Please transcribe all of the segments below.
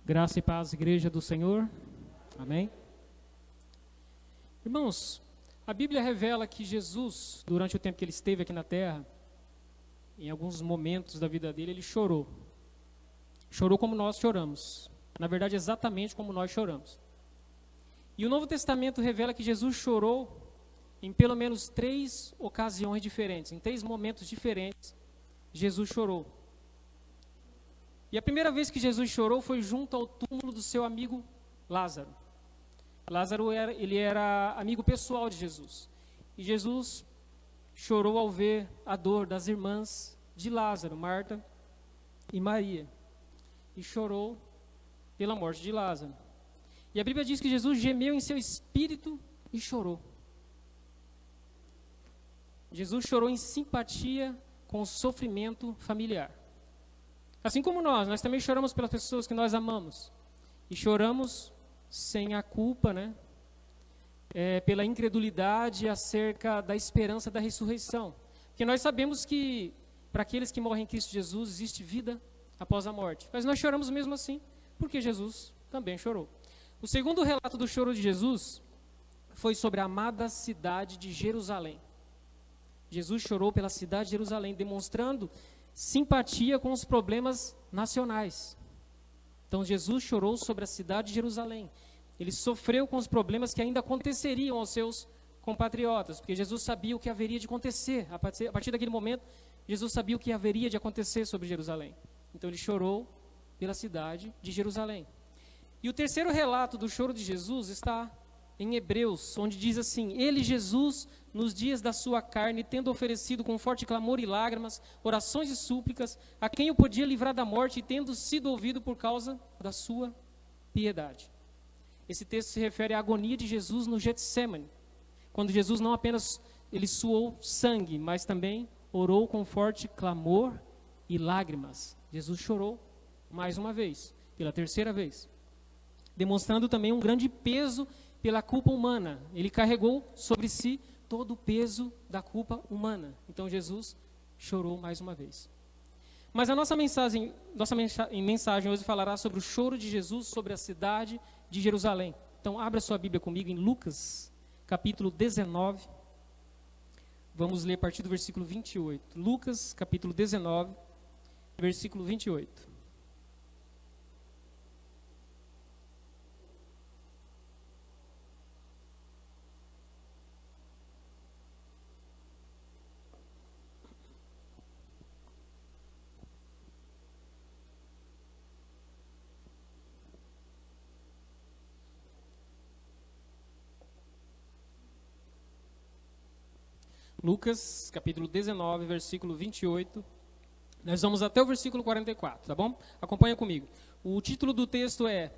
Graça e paz, igreja do Senhor. Amém? Irmãos, a Bíblia revela que Jesus, durante o tempo que ele esteve aqui na terra, em alguns momentos da vida dele, ele chorou. Chorou como nós choramos. Na verdade, exatamente como nós choramos. E o Novo Testamento revela que Jesus chorou em pelo menos 3 ocasiões diferentes, em 3 momentos diferentes, Jesus chorou. E a primeira vez que Jesus chorou foi junto ao túmulo do seu amigo Lázaro. Lázaro era amigo pessoal de Jesus. E Jesus chorou ao ver a dor das irmãs de Lázaro, Marta e Maria. E chorou pela morte de Lázaro. E a Bíblia diz que Jesus gemeu em seu espírito e chorou. Jesus chorou em simpatia com o sofrimento familiar. Assim como nós também choramos pelas pessoas que nós amamos. E choramos sem a culpa, pela incredulidade acerca da esperança da ressurreição. Porque nós sabemos que para aqueles que morrem em Cristo Jesus existe vida após a morte. Mas nós choramos mesmo assim, porque Jesus também chorou. O segundo relato do choro de Jesus foi sobre a amada cidade de Jerusalém. Jesus chorou pela cidade de Jerusalém, demonstrando simpatia com os problemas nacionais. Então Jesus chorou sobre a cidade de Jerusalém. Ele sofreu com os problemas que ainda aconteceriam aos seus compatriotas, porque Jesus sabia o que haveria de acontecer. A partir daquele momento, Jesus sabia o que haveria de acontecer sobre Jerusalém. Então ele chorou pela cidade de Jerusalém. E o terceiro relato do choro de Jesus está em Hebreus, onde diz assim: Ele, Jesus, nos dias da sua carne, tendo oferecido com forte clamor e lágrimas, orações e súplicas, a quem o podia livrar da morte, e tendo sido ouvido por causa da sua piedade. Esse texto se refere à agonia de Jesus no Getsêmani, quando Jesus não apenas ele suou sangue, mas também orou com forte clamor e lágrimas. Jesus chorou mais uma vez, pela terceira vez, demonstrando também um grande peso pela culpa humana. Ele carregou sobre si todo o peso da culpa humana. Então Jesus chorou mais uma vez. Mas a nossa mensagem hoje falará sobre o choro de Jesus sobre a cidade de Jerusalém. Então abra sua Bíblia comigo em Lucas, capítulo 19. Vamos ler a partir do versículo 28. Lucas, capítulo 19, versículo 28. Lucas, capítulo 19, versículo 28. Nós vamos até o versículo 44, tá bom? Acompanha comigo. O título do texto é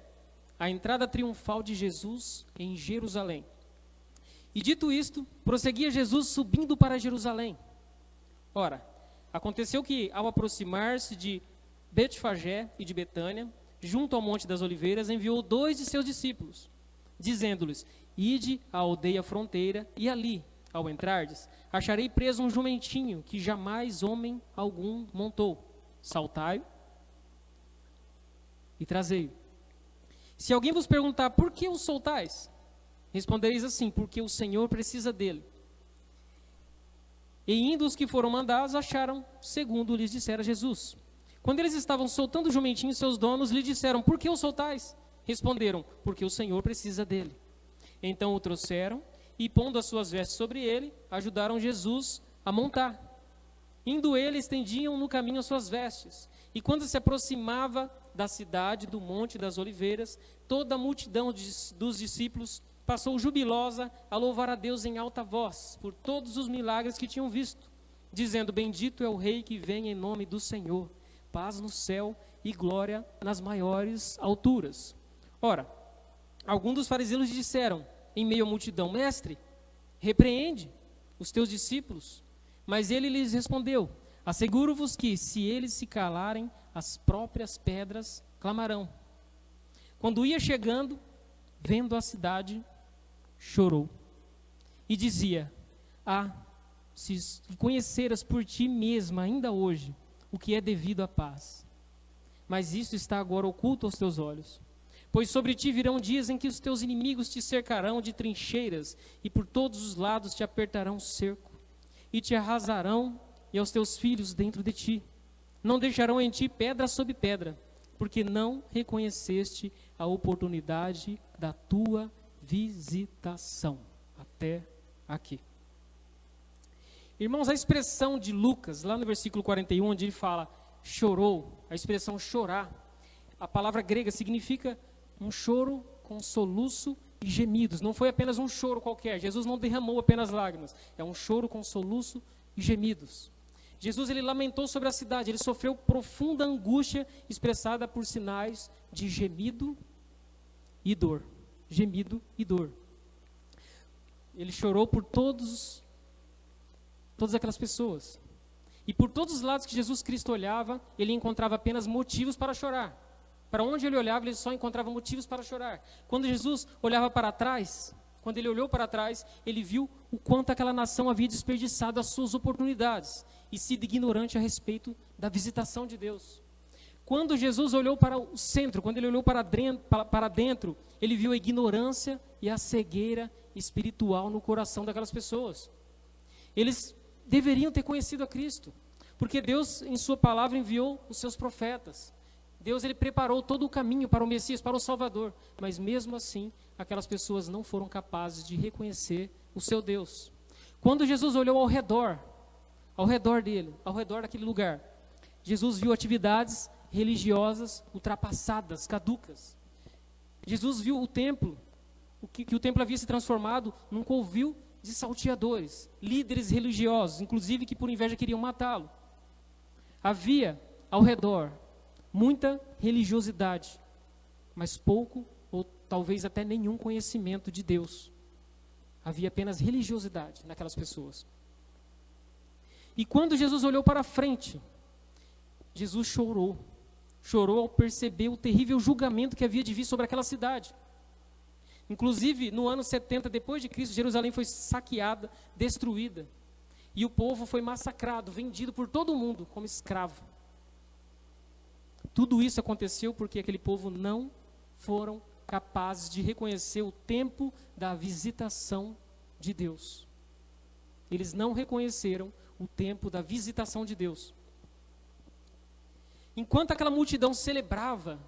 A Entrada Triunfal de Jesus em Jerusalém. E dito isto, prosseguia Jesus subindo para Jerusalém. Ora, aconteceu que, ao aproximar-se de Betfagé e de Betânia, junto ao Monte das Oliveiras, enviou 2 de seus discípulos, dizendo-lhes: Ide à aldeia fronteira, e ali, ao entrardes, acharei preso um jumentinho que jamais homem algum montou. Saltai-o e trazei-o. Se alguém vos perguntar: por que o soltais? Respondereis assim: porque o Senhor precisa dele. E indo os que foram mandados, acharam segundo lhes dissera Jesus. Quando eles estavam soltando o jumentinho, seus donos lhe disseram: por que o soltais? Responderam: porque o Senhor precisa dele. Então o trouxeram, e pondo as suas vestes sobre ele, ajudaram Jesus a montar. Indo ele, estendiam no caminho as suas vestes. E quando se aproximava da cidade, do Monte das Oliveiras, toda a multidão dos discípulos passou jubilosa a louvar a Deus em alta voz, por todos os milagres que tinham visto, dizendo: bendito é o Rei que vem em nome do Senhor, paz no céu e glória nas maiores alturas. Ora, alguns dos fariseus lhe disseram, em meio à multidão: mestre, repreende os teus discípulos. Mas ele lhes respondeu: asseguro-vos que, se eles se calarem, as próprias pedras clamarão. Quando ia chegando, vendo a cidade, chorou e dizia: se conheceras por ti mesma ainda hoje o que é devido à paz. mas isso está agora oculto aos teus olhos. Pois sobre ti virão dias em que os teus inimigos te cercarão de trincheiras, e por todos os lados te apertarão cerco, e te arrasarão, e aos teus filhos dentro de ti. Não deixarão em ti pedra sobre pedra, porque não reconheceste a oportunidade da tua visitação. Até aqui. Irmãos, a expressão de Lucas, lá no versículo 41, onde ele fala chorou, a expressão chorar, a palavra grega significa um choro com soluço e gemidos. Não foi apenas um choro qualquer. Jesus não derramou apenas lágrimas. É um choro com soluço e gemidos. Jesus, ele lamentou sobre a cidade. Ele sofreu profunda angústia expressada por sinais de gemido e dor. Gemido e dor. Ele chorou por todas aquelas pessoas. E por todos os lados que Jesus Cristo olhava, ele encontrava apenas motivos para chorar. Para onde ele olhava, ele só encontrava motivos para chorar. Quando Jesus olhava para trás, quando ele olhou para trás, ele viu o quanto aquela nação havia desperdiçado as suas oportunidades e sido ignorante a respeito da visitação de Deus. Quando Jesus olhou para o centro, quando ele olhou para dentro, ele viu a ignorância e a cegueira espiritual no coração daquelas pessoas. Eles deveriam ter conhecido a Cristo, porque Deus, em sua palavra, enviou os seus profetas. Deus, ele preparou todo o caminho para o Messias, para o Salvador, mas mesmo assim, aquelas pessoas não foram capazes de reconhecer o seu Deus. Quando Jesus olhou ao redor dele, ao redor daquele lugar, Jesus viu atividades religiosas ultrapassadas, caducas. Jesus viu o templo, que o templo havia se transformado num covil de salteadores, líderes religiosos, inclusive que por inveja queriam matá-lo. Havia ao redor muita religiosidade, mas pouco ou talvez até nenhum conhecimento de Deus. Havia apenas religiosidade naquelas pessoas. E quando Jesus olhou para frente, Jesus chorou. Chorou ao perceber o terrível julgamento que havia de vir sobre aquela cidade. Inclusive, no ano 70 depois de Cristo, Jerusalém foi saqueada, destruída. E o povo foi massacrado, vendido por todo o mundo como escravo. Tudo isso aconteceu porque aquele povo não foram capazes de reconhecer o tempo da visitação de Deus. Eles não reconheceram o tempo da visitação de Deus. Enquanto aquela multidão celebrava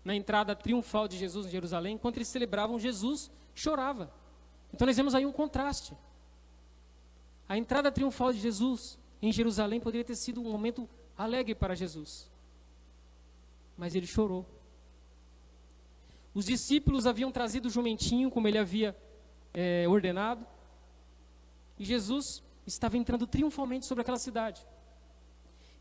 na entrada triunfal de Jesus em Jerusalém, enquanto eles celebravam, Jesus chorava. Então nós vemos aí um contraste. A entrada triunfal de Jesus em Jerusalém poderia ter sido um momento alegre para Jesus. Mas ele chorou. Os discípulos haviam trazido o jumentinho, como ele havia ordenado, e Jesus estava entrando triunfalmente sobre aquela cidade.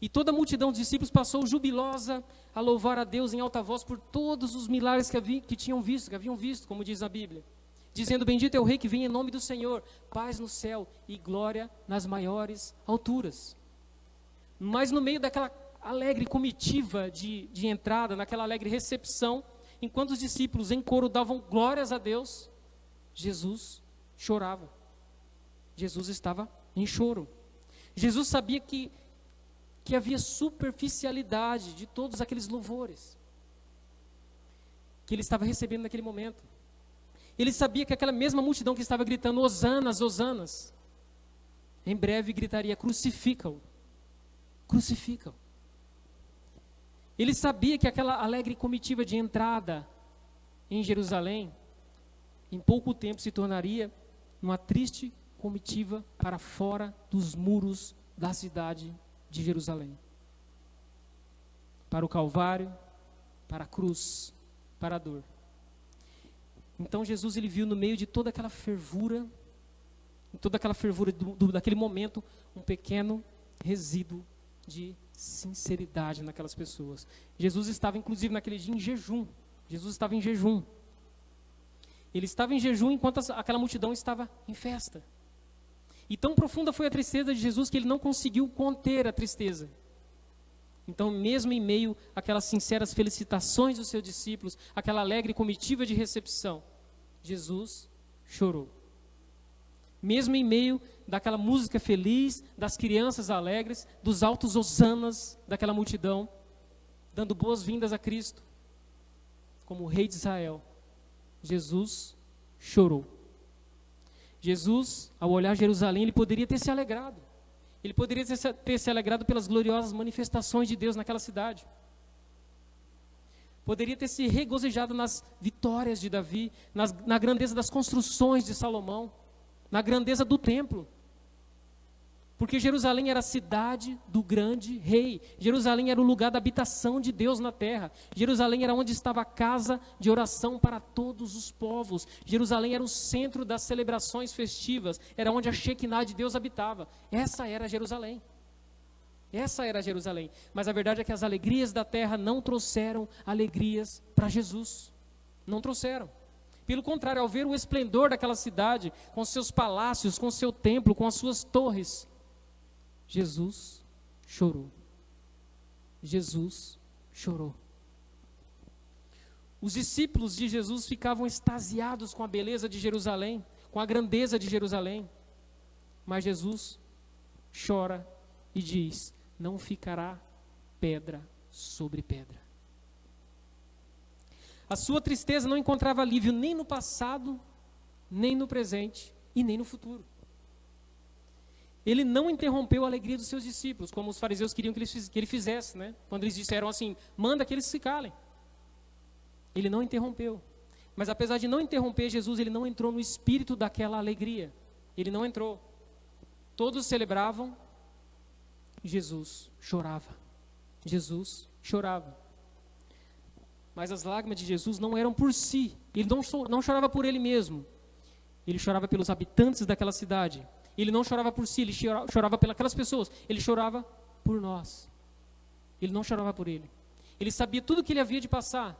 E toda a multidão dos discípulos passou jubilosa a louvar a Deus em alta voz por todos os milagres que haviam visto, como diz a Bíblia. Dizendo, bendito é o Rei que vem em nome do Senhor, paz no céu e glória nas maiores alturas. Mas no meio daquela alegre comitiva de entrada, naquela alegre recepção, enquanto os discípulos em coro davam glórias a Deus, Jesus chorava. Jesus estava em choro. Jesus sabia que havia superficialidade de todos aqueles louvores que ele estava recebendo naquele momento. Ele sabia que aquela mesma multidão que estava gritando, Hosanas, Hosanas, em breve gritaria, crucifica-o, crucifica-o. Ele sabia que aquela alegre comitiva de entrada em Jerusalém, em pouco tempo se tornaria uma triste comitiva para fora dos muros da cidade de Jerusalém. Para o Calvário, para a cruz, para a dor. Então Jesus, ele viu no meio de toda aquela fervura, daquele momento, um pequeno resíduo de sinceridade naquelas pessoas. Jesus estava inclusive naquele dia em jejum. Jesus estava em jejum. Ele estava em jejum enquanto aquela multidão estava em festa. E tão profunda foi a tristeza de Jesus que ele não conseguiu conter a tristeza. Então, mesmo em meio àquelas sinceras felicitações dos seus discípulos, aquela alegre comitiva de recepção, Jesus chorou. Mesmo em meio daquela música feliz, das crianças alegres, dos altos hosanas daquela multidão, dando boas-vindas a Cristo, como o rei de Israel, Jesus chorou. Jesus, ao olhar Jerusalém, ele poderia ter se alegrado. Ele poderia ter se alegrado pelas gloriosas manifestações de Deus naquela cidade. Poderia ter se regozijado nas vitórias de Davi, na grandeza das construções de Salomão, na grandeza do templo. Porque Jerusalém era a cidade do grande rei. Jerusalém era o lugar da habitação de Deus na terra. Jerusalém era onde estava a casa de oração para todos os povos. Jerusalém era o centro das celebrações festivas. Era onde a Shekinah de Deus habitava. Essa era Jerusalém. Essa era Jerusalém. Mas a verdade é que as alegrias da terra não trouxeram alegrias para Jesus. Não trouxeram. Pelo contrário, ao ver o esplendor daquela cidade, com seus palácios, com seu templo, com as suas torres, Jesus chorou. Jesus chorou. Os discípulos de Jesus ficavam extasiados com a beleza de Jerusalém, com a grandeza de Jerusalém. Mas Jesus chora e diz: não ficará pedra sobre pedra. A sua tristeza não encontrava alívio nem no passado, nem no presente e nem no futuro. Ele não interrompeu a alegria dos seus discípulos, como os fariseus queriam que ele fizesse, né? Quando eles disseram assim: manda que eles se calem. Ele não interrompeu. Mas apesar de não interromper, Jesus, ele não entrou no espírito daquela alegria. Ele não entrou. Todos celebravam, Jesus chorava. Jesus chorava. Mas as lágrimas de Jesus não eram por si. Ele não chorava por ele mesmo. Ele chorava pelos habitantes daquela cidade. Ele não chorava por si, ele chorava pelas pessoas. Ele chorava por nós. Ele não chorava por ele. Ele sabia tudo o que ele havia de passar.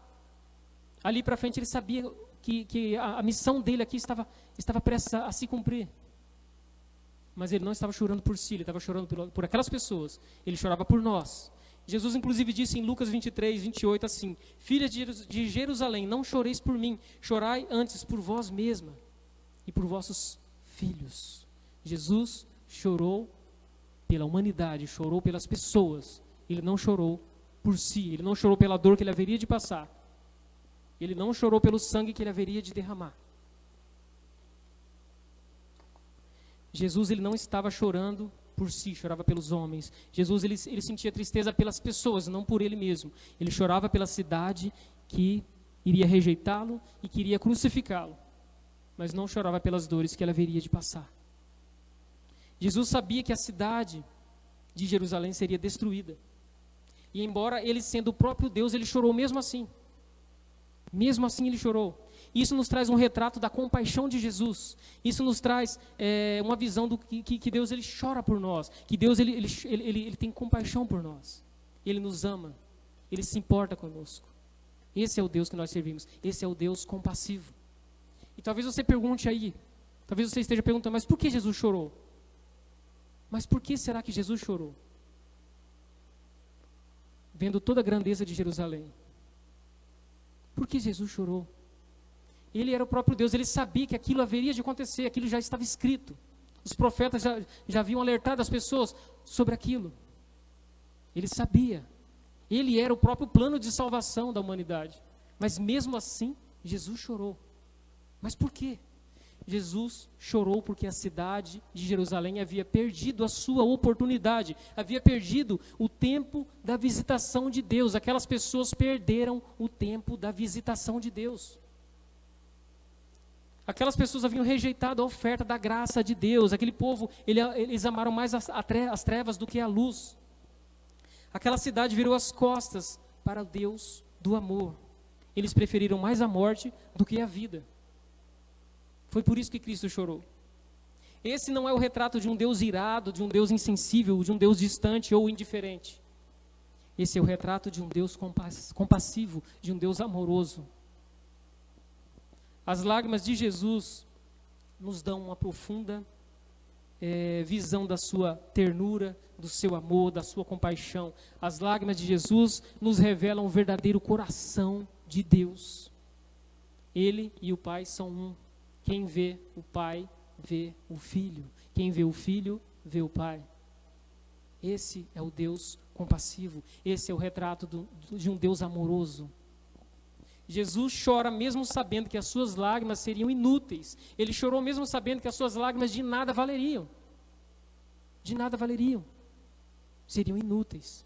Ali para frente ele sabia que a missão dele aqui estava prestes a se cumprir. Mas ele não estava chorando por si, ele estava chorando por aquelas pessoas. Ele chorava por nós. Jesus inclusive disse em Lucas 23, 28 assim: filhas de Jerusalém, não choreis por mim, chorai antes por vós mesma e por vossos filhos. Jesus chorou pela humanidade, chorou pelas pessoas. Ele não chorou por si, ele não chorou pela dor que ele haveria de passar. Ele não chorou pelo sangue que ele haveria de derramar. Jesus, ele não estava chorando por si, chorava pelos homens. Jesus, ele sentia tristeza pelas pessoas, não por ele mesmo. Ele chorava pela cidade que iria rejeitá-lo e queria crucificá-lo. Mas não chorava pelas dores que ele haveria de passar. Jesus sabia que a cidade de Jerusalém seria destruída. E embora ele sendo o próprio Deus, ele chorou mesmo assim. Mesmo assim ele chorou. Isso nos traz um retrato da compaixão de Jesus. Isso nos traz uma visão do que Deus ele chora por nós. Que Deus ele tem compaixão por nós. Ele nos ama. Ele se importa conosco. Esse é o Deus que nós servimos. Esse é o Deus compassivo. E talvez você pergunte aí, talvez você esteja perguntando, mas por que Jesus chorou? Mas por que será que Jesus chorou? Vendo toda a grandeza de Jerusalém. Por que Jesus chorou? Ele era o próprio Deus, ele sabia que aquilo haveria de acontecer, aquilo já estava escrito. Os profetas já haviam alertado as pessoas sobre aquilo. Ele sabia. Ele era o próprio plano de salvação da humanidade. Mas mesmo assim, Jesus chorou. Mas por quê? Jesus chorou porque a cidade de Jerusalém havia perdido a sua oportunidade, havia perdido o tempo da visitação de Deus. Aquelas pessoas perderam o tempo da visitação de Deus. Aquelas pessoas haviam rejeitado a oferta da graça de Deus. Aquele povo, eles amaram mais as trevas do que a luz. Aquela cidade virou as costas para o Deus do amor. Eles preferiram mais a morte do que a vida. Foi por isso que Cristo chorou. Esse não é o retrato de um Deus irado, de um Deus insensível, de um Deus distante ou indiferente. Esse é o retrato de um Deus compassivo, de um Deus amoroso. As lágrimas de Jesus nos dão uma profunda visão da sua ternura, do seu amor, da sua compaixão. As lágrimas de Jesus nos revelam o verdadeiro coração de Deus. Ele e o Pai são um. Quem vê o Pai, vê o Filho. Quem vê o Filho, vê o Pai. Esse é o Deus compassivo. Esse é o retrato de um Deus amoroso. Jesus chora mesmo sabendo que as suas lágrimas seriam inúteis. Ele chorou mesmo sabendo que as suas lágrimas de nada valeriam. De nada valeriam. Seriam inúteis.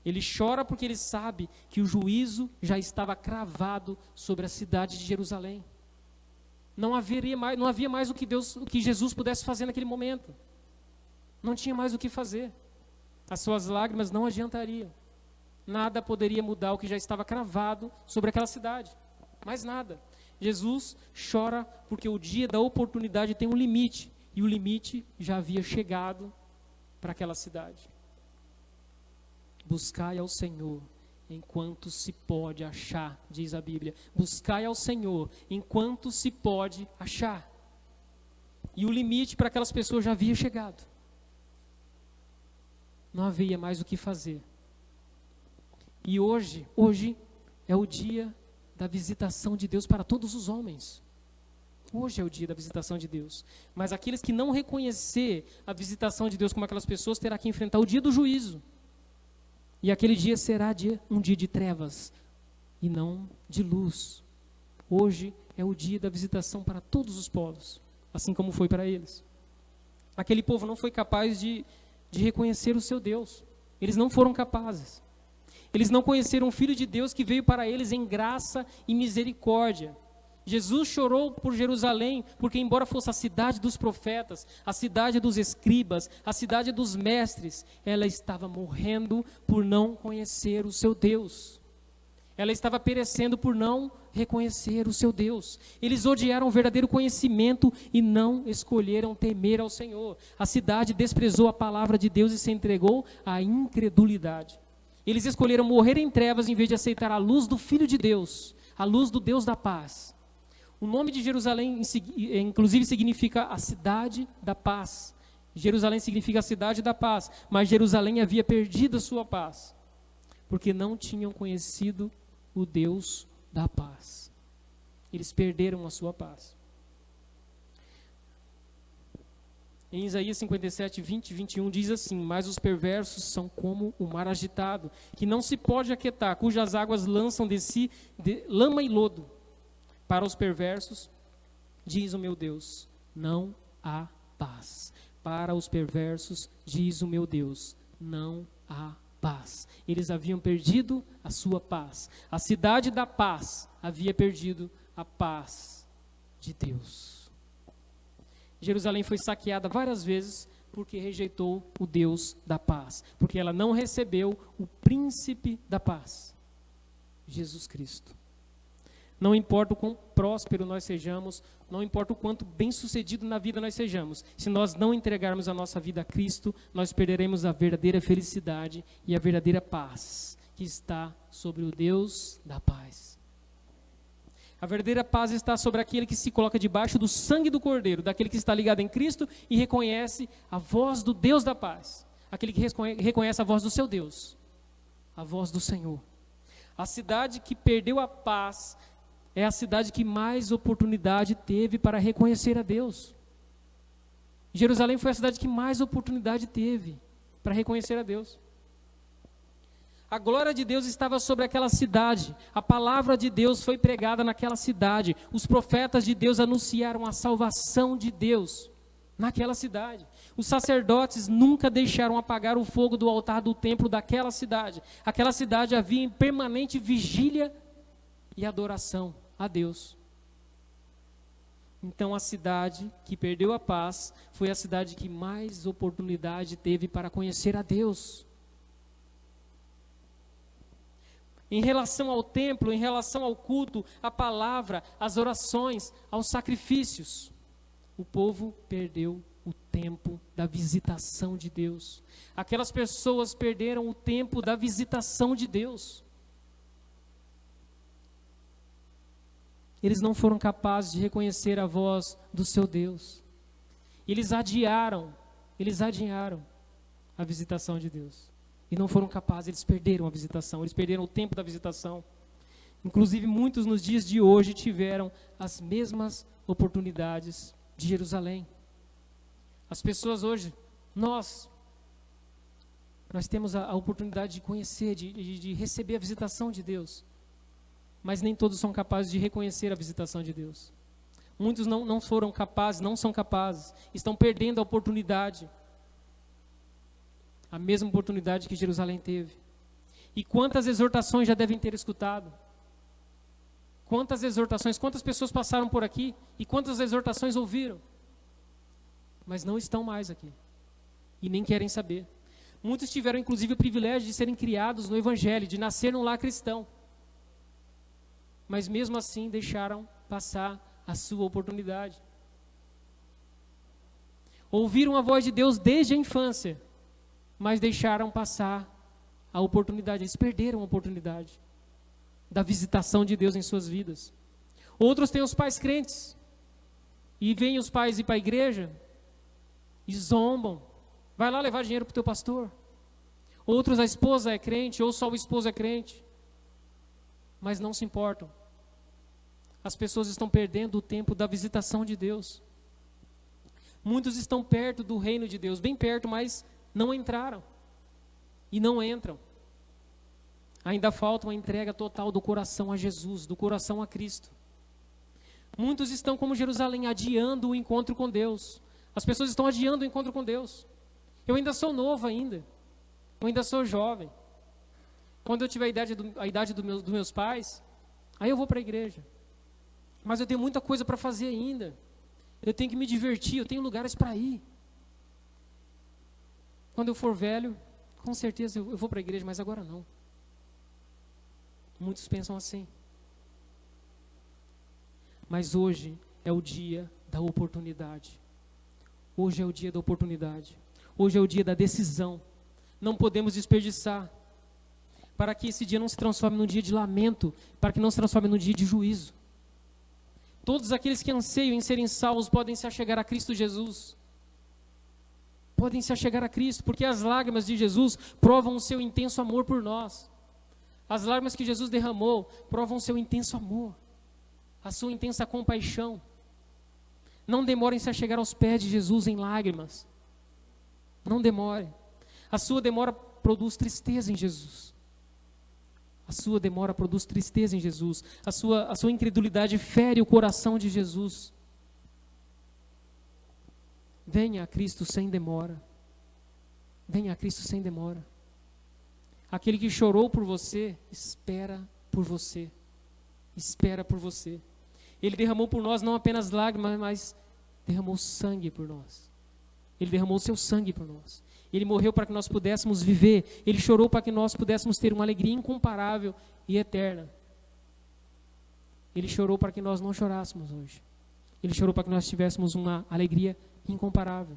Ele chora porque ele sabe que o juízo já estava cravado sobre a cidade de Jerusalém. Não havia mais o que Jesus pudesse fazer naquele momento. Não tinha mais o que fazer. As suas lágrimas não adiantariam. Nada poderia mudar o que já estava cravado sobre aquela cidade. Mais nada. Jesus chora porque o dia da oportunidade tem um limite. E o limite já havia chegado para aquela cidade. Buscai ao Senhor enquanto se pode achar, diz a Bíblia. Buscai ao Senhor enquanto se pode achar. E o limite para aquelas pessoas já havia chegado. Não havia mais o que fazer. E hoje é o dia da visitação de Deus para todos os homens. Hoje é o dia da visitação de Deus. Mas aqueles que não reconhecer a visitação de Deus como aquelas pessoas, terá que enfrentar o dia do juízo. E aquele dia será um dia de trevas e não de luz. Hoje é o dia da visitação para todos os povos, assim como foi para eles. Aquele povo não foi capaz de reconhecer o seu Deus. Eles não foram capazes. Eles não conheceram o Filho de Deus que veio para eles em graça e misericórdia. Jesus chorou por Jerusalém, porque embora fosse a cidade dos profetas, a cidade dos escribas, a cidade dos mestres, ela estava morrendo por não conhecer o seu Deus. Ela estava perecendo por não reconhecer o seu Deus. Eles odiaram o verdadeiro conhecimento e não escolheram temer ao Senhor. A cidade desprezou a palavra de Deus e se entregou à incredulidade. Eles escolheram morrer em trevas em vez de aceitar a luz do Filho de Deus, a luz do Deus da paz. O nome de Jerusalém, inclusive, significa a cidade da paz. Jerusalém significa a cidade da paz, mas Jerusalém havia perdido a sua paz, porque não tinham conhecido o Deus da paz. Eles perderam a sua paz. Em Isaías 57, 20 e 21 diz assim: mas os perversos são como o mar agitado, que não se pode aquietar, cujas águas lançam de si lama e lodo. Para os perversos, diz o meu Deus, não há paz. Para os perversos, diz o meu Deus, não há paz. Eles haviam perdido a sua paz. A cidade da paz havia perdido a paz de Deus. Jerusalém foi saqueada várias vezes porque rejeitou o Deus da paz. Porque ela não recebeu o príncipe da paz, Jesus Cristo. Não importa o quão próspero nós sejamos, não importa o quanto bem-sucedido na vida nós sejamos, se nós não entregarmos a nossa vida a Cristo, nós perderemos a verdadeira felicidade e a verdadeira paz que está sobre o Deus da paz. A verdadeira paz está sobre aquele que se coloca debaixo do sangue do Cordeiro, daquele que está ligado em Cristo e reconhece a voz do Deus da paz, aquele que reconhece a voz do seu Deus, a voz do Senhor. A cidade que perdeu a paz é a cidade que mais oportunidade teve para reconhecer a Deus. Jerusalém foi a cidade que mais oportunidade teve para reconhecer a Deus. A glória de Deus estava sobre aquela cidade. A palavra de Deus foi pregada naquela cidade. Os profetas de Deus anunciaram a salvação de Deus naquela cidade. Os sacerdotes nunca deixaram apagar o fogo do altar do templo daquela cidade. Aquela cidade havia em permanente vigília e adoração a Deus. Então a cidade que perdeu a paz foi a cidade que mais oportunidade teve para conhecer a Deus. Em relação ao templo, em relação ao culto, à palavra, às orações, aos sacrifícios, o povo perdeu o tempo da visitação de Deus. Aquelas pessoas perderam o tempo da visitação de Deus. Eles não foram capazes de reconhecer a voz do seu Deus. Eles adiaram a visitação de Deus. E não foram capazes, eles perderam a visitação, eles perderam o tempo da visitação. Inclusive, muitos nos dias de hoje tiveram as mesmas oportunidades de Jerusalém. As pessoas hoje, nós Nós temos a oportunidade de conhecer, de receber a visitação de Deus. Mas nem todos são capazes de reconhecer a visitação de Deus. Muitos não foram capazes, não são capazes, estão perdendo a oportunidade. A mesma oportunidade que Jerusalém teve. E quantas exortações já devem ter escutado? Quantas exortações, quantas pessoas passaram por aqui e quantas exortações ouviram? Mas não estão mais aqui. E nem querem saber. Muitos tiveram inclusive o privilégio de serem criados no Evangelho, de nascer num lar cristão. Mas mesmo assim deixaram passar a sua oportunidade. Ouviram a voz de Deus desde a infância, mas deixaram passar a oportunidade. Eles perderam a oportunidade da visitação de Deus em suas vidas. Outros têm os pais crentes, e vêm os pais ir para a igreja e zombam. Vai lá levar dinheiro para o teu pastor. Outros, a esposa é crente, ou só o esposo é crente, mas não se importam. As pessoas estão perdendo o tempo da visitação de Deus. Muitos estão perto do reino de Deus, bem perto, mas não entraram. E não entram. Ainda falta uma entrega total do coração a Jesus, do coração a Cristo. Muitos estão como Jerusalém, adiando o encontro com Deus. As pessoas estão adiando o encontro com Deus. Eu ainda sou novo ainda. Eu ainda sou jovem. Quando eu tiver a idade dos meus pais, aí eu vou para a igreja. Mas eu tenho muita coisa para fazer ainda. Eu tenho que me divertir, eu tenho lugares para ir. Quando eu for velho, com certeza eu vou para a igreja, mas agora não. Muitos pensam assim. Mas hoje é o dia da oportunidade. Hoje é o dia da oportunidade. Hoje é o dia da decisão. Não podemos desperdiçar. Para que esse dia não se transforme num dia de lamento, para que não se transforme num dia de juízo. Todos aqueles que anseiam em serem salvos podem se achegar a Cristo Jesus. Podem se achegar a Cristo, porque as lágrimas de Jesus provam o seu intenso amor por nós. As lágrimas que Jesus derramou provam o seu intenso amor, a sua intensa compaixão. Não demorem se achegar aos pés de Jesus em lágrimas. Não demorem. A sua demora produz tristeza em Jesus. A sua demora produz tristeza em Jesus. A sua incredulidade fere o coração de Jesus. Venha a Cristo sem demora. Venha a Cristo sem demora. Aquele que chorou por você, espera por você. Espera por você. Ele derramou por nós não apenas lágrimas, mas derramou sangue por nós. Ele derramou o seu sangue por nós. Ele morreu para que nós pudéssemos viver. Ele chorou para que nós pudéssemos ter uma alegria incomparável e eterna. Ele chorou para que nós não chorássemos hoje. Ele chorou para que nós tivéssemos uma alegria incomparável.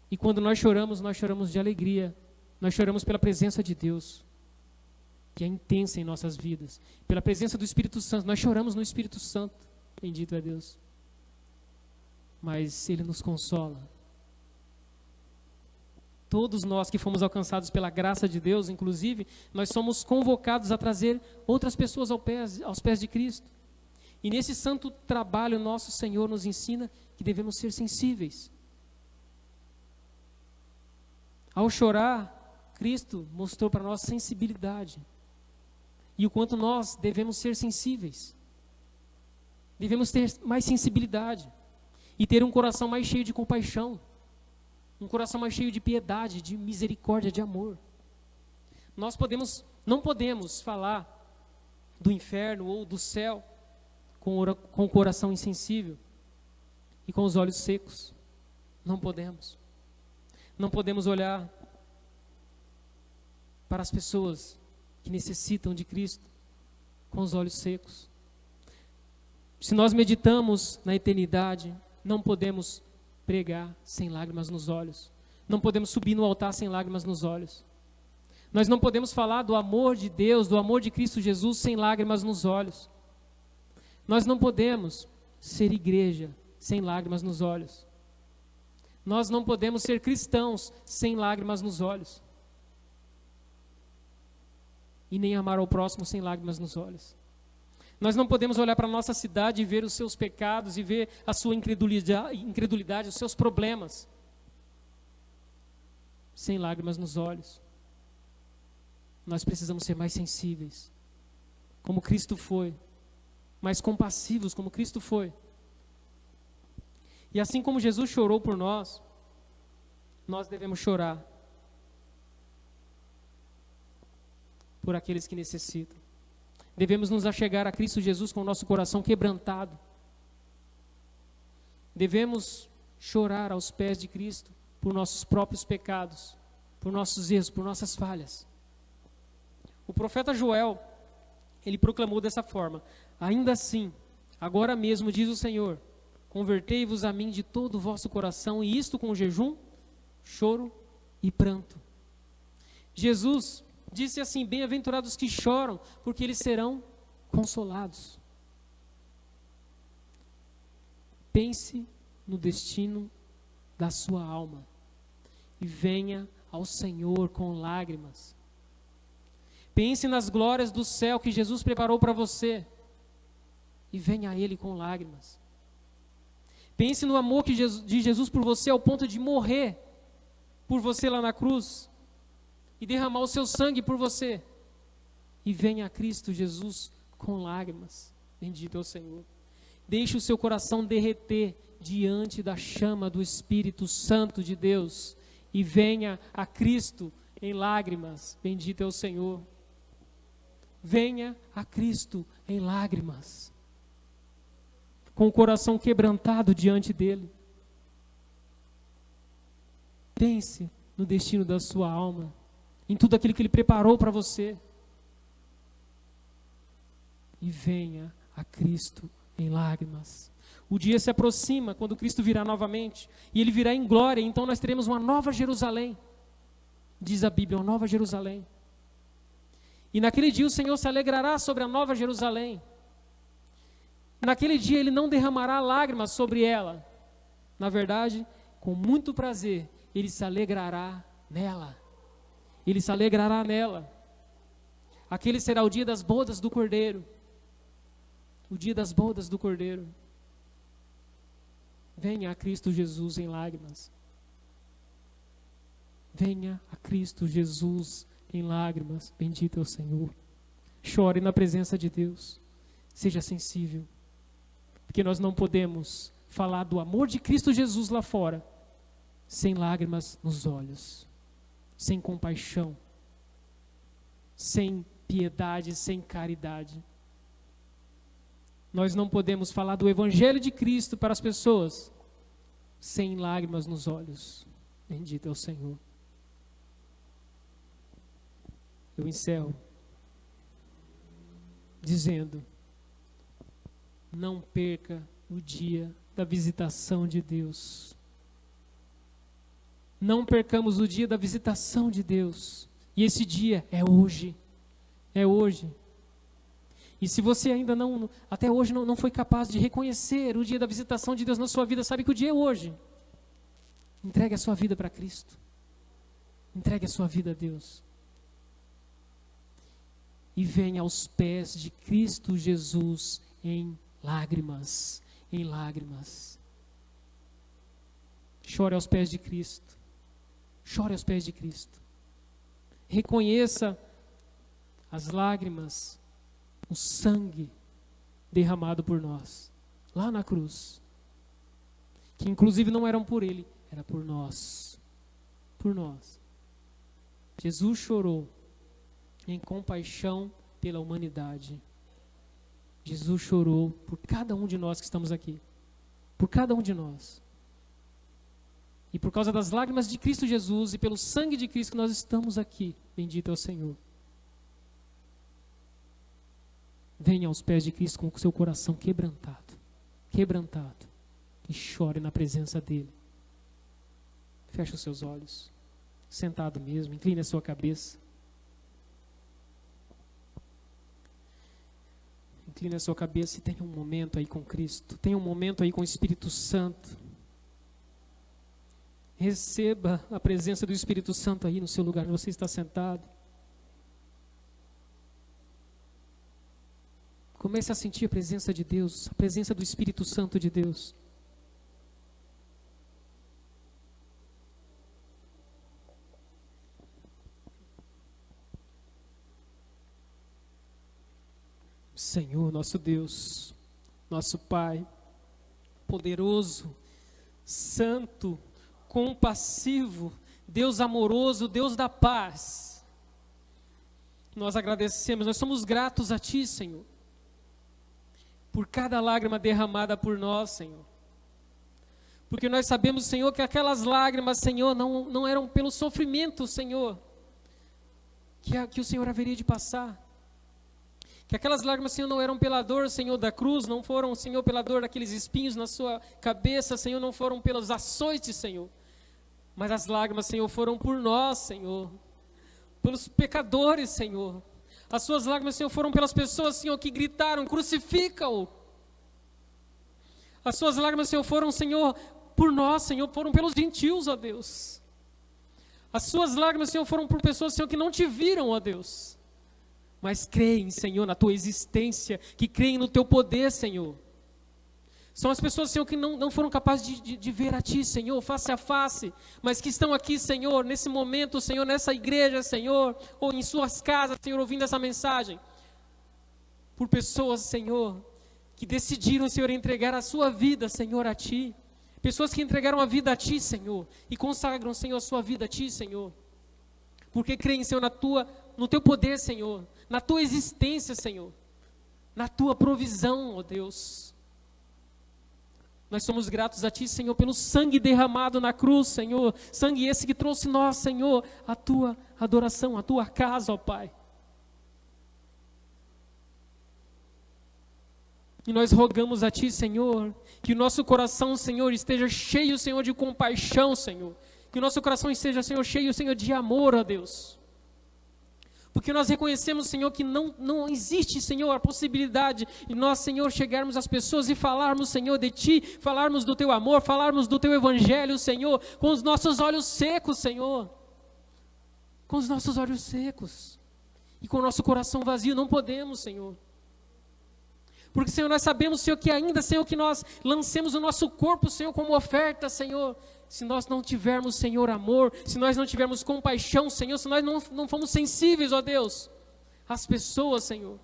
E quando nós choramos de alegria. Nós choramos pela presença de Deus, que é intensa em nossas vidas. Pela presença do Espírito Santo. Nós choramos no Espírito Santo. Bendito é Deus. Mas Ele nos consola. Todos nós que fomos alcançados pela graça de Deus, inclusive, nós somos convocados a trazer outras pessoas aos pés de Cristo. E nesse santo trabalho, nosso Senhor nos ensina que devemos ser sensíveis. Ao chorar, Cristo mostrou para nós sensibilidade. E o quanto nós devemos ser sensíveis. Devemos ter mais sensibilidade. E ter um coração mais cheio de compaixão. Um coração mais cheio de piedade, de misericórdia, de amor. Nós não podemos falar do inferno ou do céu com o coração insensível e com os olhos secos. Não podemos. Não podemos olhar para as pessoas que necessitam de Cristo com os olhos secos. Se nós meditamos na eternidade, não podemos pregar sem lágrimas nos olhos. Não podemos subir no altar sem lágrimas nos olhos. Nós não podemos falar do amor de Deus, do amor de Cristo Jesus sem lágrimas nos olhos. Nós não podemos ser igreja sem lágrimas nos olhos. Nós não podemos ser cristãos sem lágrimas nos olhos. E nem amar ao próximo sem lágrimas nos olhos. Nós não podemos olhar para a nossa cidade e ver os seus pecados e ver a sua incredulidade, os seus problemas. sem lágrimas nos olhos. Nós precisamos ser mais sensíveis, como Cristo foi, mais compassivos, como Cristo foi. E assim como Jesus chorou por nós, nós devemos chorar por aqueles que necessitam. Devemos nos achegar a Cristo Jesus com o nosso coração quebrantado. Devemos chorar aos pés de Cristo por nossos próprios pecados, por nossos erros, por nossas falhas. O profeta Joel, ele proclamou dessa forma: ainda assim, agora mesmo, diz o Senhor, convertei-vos a mim de todo o vosso coração, e isto com jejum, choro e pranto. Jesus disse assim: bem-aventurados que choram, porque eles serão consolados. Pense no destino da sua alma e venha ao Senhor com lágrimas. Pense nas glórias do céu que Jesus preparou para você e venha a Ele com lágrimas. Pense no amor de Jesus por você ao ponto de morrer por você lá na cruz e derramar o seu sangue por você. E venha a Cristo Jesus com lágrimas. Bendito é o Senhor. Deixe o seu coração derreter diante da chama do Espírito Santo de Deus e venha a Cristo em lágrimas. Bendito é o Senhor. Venha a Cristo em lágrimas, com o coração quebrantado diante dele. Pense no destino da sua alma, em tudo aquilo que Ele preparou para você. E venha a Cristo em lágrimas. O dia se aproxima quando Cristo virá novamente, e Ele virá em glória, então nós teremos uma nova Jerusalém. Diz a Bíblia, uma nova Jerusalém. E naquele dia o Senhor se alegrará sobre a nova Jerusalém. Naquele dia Ele não derramará lágrimas sobre ela. Na verdade, com muito prazer, Ele se alegrará nela. Ele se alegrará nela. Aquele será o dia das bodas do Cordeiro. O dia das bodas do Cordeiro. Venha a Cristo Jesus em lágrimas. Venha a Cristo Jesus em lágrimas. Bendito é o Senhor. Chore na presença de Deus. Seja sensível. Porque nós não podemos falar do amor de Cristo Jesus lá fora sem lágrimas nos olhos, sem compaixão, sem piedade, sem caridade. Nós não podemos falar do Evangelho de Cristo para as pessoas sem lágrimas nos olhos. Bendito é o Senhor. Eu encerro dizendo: não perca o dia da visitação de Deus. Não percamos o dia da visitação de Deus. E esse dia é hoje. É hoje. E se você ainda até hoje não foi capaz de reconhecer o dia da visitação de Deus na sua vida, sabe que o dia é hoje. Entregue a sua vida para Cristo. Entregue a sua vida a Deus. E venha aos pés de Cristo Jesus em lágrimas, em lágrimas. Chore aos pés de Cristo. Chore aos pés de Cristo. Reconheça as lágrimas, o sangue derramado por nós, lá na cruz. Que inclusive não eram por Ele, era por nós. Por nós. Jesus chorou em compaixão pela humanidade. Jesus chorou por cada um de nós que estamos aqui. Por cada um de nós. E por causa das lágrimas de Cristo Jesus e pelo sangue de Cristo que nós estamos aqui. Bendito é o Senhor. Venha aos pés de Cristo com o seu coração quebrantado. Quebrantado. E chore na presença dEle. Feche os seus olhos. Sentado mesmo, incline a sua cabeça. Incline a sua cabeça e tenha um momento aí com Cristo. Tenha um momento aí com o Espírito Santo. Receba a presença do Espírito Santo aí no seu lugar onde você está sentado. Comece a sentir a presença de Deus, a presença do Espírito Santo de Deus. Senhor, nosso Deus, nosso Pai, poderoso, santo, compassivo, Deus amoroso, Deus da paz. Nós agradecemos, nós somos gratos a Ti, Senhor, por cada lágrima derramada por nós, Senhor. Porque nós sabemos, Senhor, que aquelas lágrimas, Senhor, não eram pelo sofrimento, Senhor, que o Senhor haveria de passar. Que aquelas lágrimas, Senhor, não eram pela dor, Senhor, da cruz, não foram, Senhor, pela dor daqueles espinhos na sua cabeça, Senhor, não foram pelos açoites, Senhor. Mas as lágrimas, Senhor, foram por nós, Senhor, pelos pecadores, Senhor. As suas lágrimas, Senhor, foram pelas pessoas, Senhor, que gritaram, crucifica-o. As suas lágrimas, Senhor, foram, Senhor, por nós, Senhor, foram pelos gentios, ó Deus. As suas lágrimas, Senhor, foram por pessoas, Senhor, que não te viram, ó Deus. Mas creem, Senhor, na Tua existência, que creem no Teu poder, Senhor. São as pessoas, Senhor, que não foram capazes de ver a Ti, Senhor, face a face, mas que estão aqui, Senhor, nesse momento, Senhor, nessa igreja, Senhor, ou em suas casas, Senhor, ouvindo essa mensagem. Por pessoas, Senhor, que decidiram, Senhor, entregar a sua vida, Senhor, a Ti. Pessoas que entregaram a vida a Ti, Senhor, e consagram, Senhor, a sua vida a Ti, Senhor. Porque creem, Senhor, no Teu poder, Senhor, na Tua existência, Senhor, na Tua provisão, ó Deus. Nós somos gratos a Ti, Senhor, pelo sangue derramado na cruz, Senhor, sangue esse que trouxe nós, Senhor, a Tua adoração, a Tua casa, ó Pai. E nós rogamos a Ti, Senhor, que o nosso coração, Senhor, esteja cheio, Senhor, de compaixão, Senhor. Que o nosso coração esteja, Senhor, cheio, Senhor, de amor, ó Deus. Porque nós reconhecemos, Senhor, que não existe, Senhor, a possibilidade de nós, Senhor, chegarmos às pessoas e falarmos, Senhor, de Ti, falarmos do Teu amor, falarmos do Teu Evangelho, Senhor, com os nossos olhos secos, Senhor. Com os nossos olhos secos. E com o nosso coração vazio, não podemos, Senhor. Porque, Senhor, nós sabemos, Senhor, que ainda, Senhor, que nós lancemos o nosso corpo, Senhor, como oferta, Senhor. Se nós não tivermos, Senhor, amor, se nós não tivermos compaixão, Senhor, se nós não formos sensíveis, ó Deus, às pessoas, Senhor,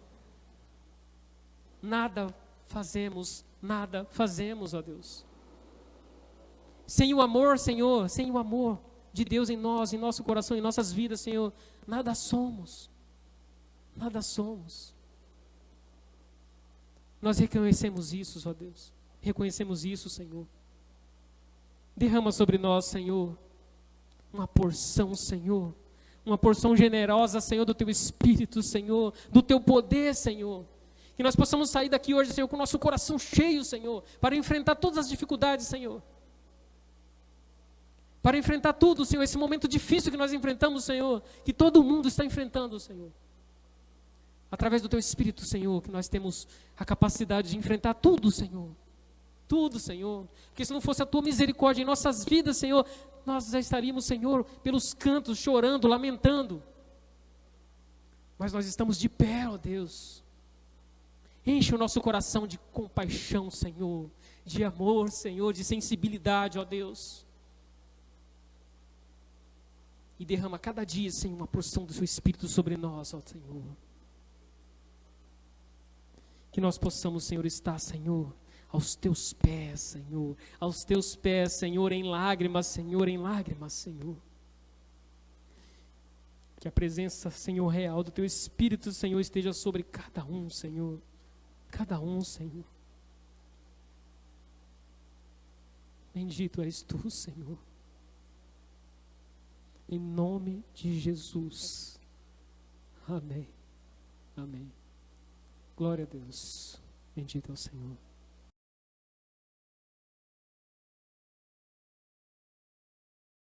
nada fazemos, ó Deus. Sem o amor, Senhor, sem o amor de Deus em nós, em nosso coração, em nossas vidas, Senhor, nada somos. Nada somos. Nós reconhecemos isso, ó Deus. Reconhecemos isso, Senhor. Derrama sobre nós, Senhor, uma porção, Senhor. Uma porção generosa, Senhor, do Teu Espírito, Senhor. Do Teu poder, Senhor. Que nós possamos sair daqui hoje, Senhor, com o nosso coração cheio, Senhor. Para enfrentar todas as dificuldades, Senhor. Para enfrentar tudo, Senhor. Esse momento difícil que nós enfrentamos, Senhor. Que todo mundo está enfrentando, Senhor. Através do Teu Espírito, Senhor, que nós temos a capacidade de enfrentar tudo, Senhor. Tudo, Senhor. Porque se não fosse a Tua misericórdia em nossas vidas, Senhor, nós já estaríamos, Senhor, pelos cantos, chorando, lamentando. Mas nós estamos de pé, ó Deus. Enche o nosso coração de compaixão, Senhor. De amor, Senhor, de sensibilidade, ó Deus. E derrama cada dia, Senhor, uma porção do Seu Espírito sobre nós, ó Senhor. Que nós possamos, Senhor, estar, Senhor, aos Teus pés, Senhor. Aos Teus pés, Senhor, em lágrimas, Senhor, em lágrimas, Senhor. Que a presença, Senhor, real do Teu Espírito, Senhor, esteja sobre cada um, Senhor. Cada um, Senhor. Bendito és Tu, Senhor. Em nome de Jesus. Amém. Amém. Glória a Deus. Bendito é o Senhor.